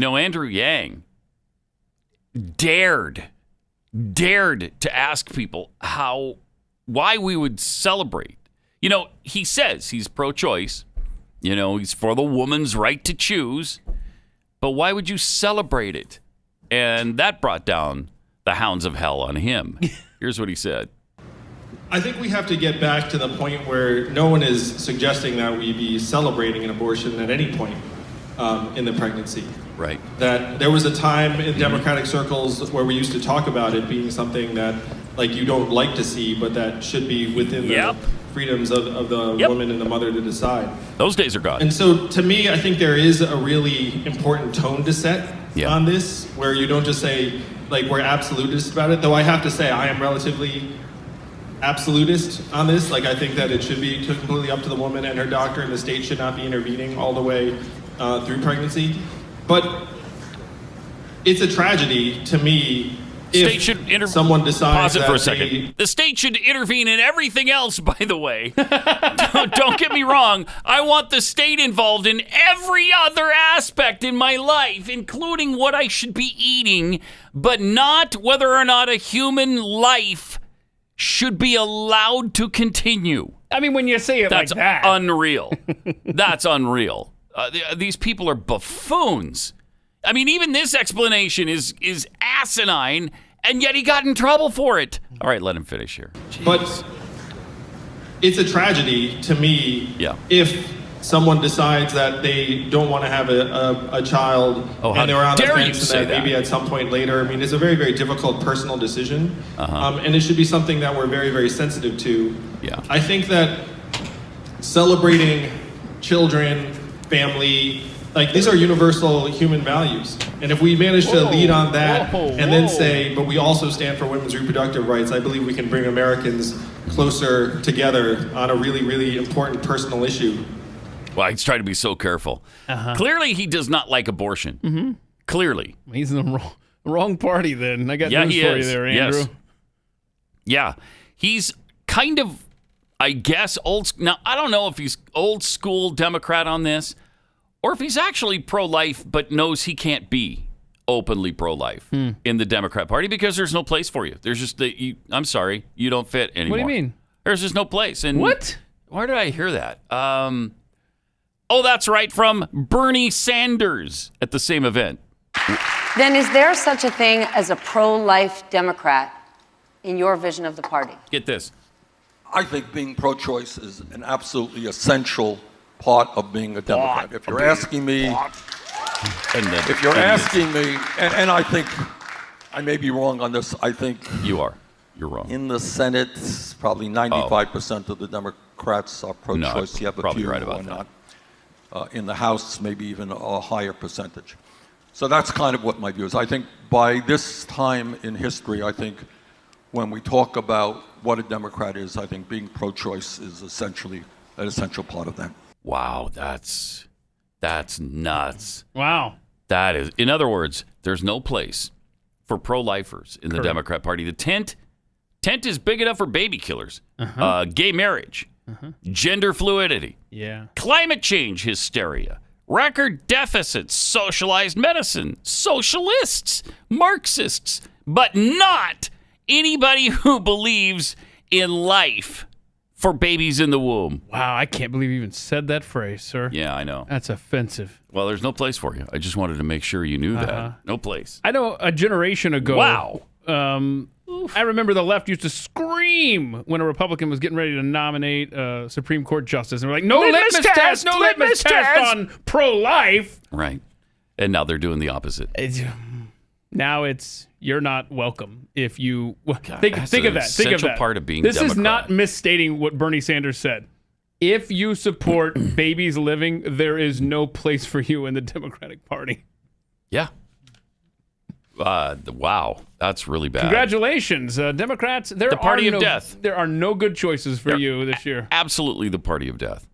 Andrew Yang dared to ask people why we would celebrate. He says he's pro-choice. He's for the woman's right to choose. But why would you celebrate it? And that brought down the hounds of hell on him. Here's what he said. I think we have to get back to the point where no one is suggesting that we be celebrating an abortion at any point in the pregnancy. Right. That there was a time in Democratic circles where we used to talk about it being something that, you don't like to see, but that should be within the freedoms of the woman and the mother to decide. Those days are gone. And so, to me, I think there is a really important tone to set on this, where you don't just say, we're absolutist about it, though I have to say I am relatively absolutist on this. I think that it should be completely up to the woman and her doctor, and the state should not be intervening all the way through pregnancy. But it's a tragedy to me if someone decides Pause it that for a second. The state should intervene in everything else, by the way. Don't get me wrong. I want the state involved in every other aspect in my life, including what I should be eating, but not whether or not a human life should be allowed to continue. I mean, when you say it like that. That's unreal. That's unreal. These people are buffoons. I mean, even this explanation is asinine, and yet he got in trouble for it. All right, let him finish here. Jeez. But it's a tragedy to me if someone decides that they don't want to have a child and they're on the fence and that maybe at some point later. I mean, it's a very, very difficult personal decision, and it should be something that we're very, very sensitive to. Yeah. I think that celebrating children, family, these are universal human values. And if we manage to lead on that and then say, but we also stand for women's reproductive rights, I believe we can bring Americans closer together on a really, really important personal issue. Well, he's trying to be so careful. Clearly, he does not like abortion. Mm-hmm. Clearly. He's in the wrong party then. I got news for you there, Andrew. Yes. Yeah. He's kind of, I guess, old. Now, I don't know if he's old school Democrat on this, or if he's actually pro-life but knows he can't be openly pro-life in the Democrat Party because there's no place for you. There's just I'm sorry, you don't fit anymore. What do you mean? There's just no place. And what? Where did I hear that? That's right, from Bernie Sanders at the same event. Then is there such a thing as a pro-life Democrat in your vision of the party? Get this. I think being pro-choice is an absolutely essential part of being a Democrat. If you're asking me, and I think I may be wrong on this, I think you're wrong. In the Senate, probably 95% of the Democrats are pro-choice. No, you have a probably few right who about are that. not. In the House, maybe even a higher percentage. So that's kind of what my view is. I think by this time in history, I think when we talk about what a Democrat is, I think being pro-choice is essentially an essential part of that. Wow, that's nuts. Wow. That is, in other words, there's no place for pro-lifers in the Democrat Party. The tent is big enough for baby killers, gay marriage, gender fluidity, climate change hysteria, record deficits, socialized medicine, socialists, Marxists, but not anybody who believes in life for babies in the womb. Wow, I can't believe you even said that phrase, sir. Yeah, I know. That's offensive. Well, there's no place for you. I just wanted to make sure you knew that. No place. I know a generation ago. Wow. I remember the left used to scream when a Republican was getting ready to nominate a Supreme Court justice. And we're like, no litmus test on pro-life. Right. And now they're doing the opposite. Now it's, you're not welcome if you... God, think of that. Essential part of being This Democrat. is not misstating what Bernie Sanders said. If you support babies living, there is no place for you in the Democratic Party. Yeah. Wow. That's really bad. Congratulations, Democrats. The party of death. There are no good choices for you this year. Absolutely the party of death.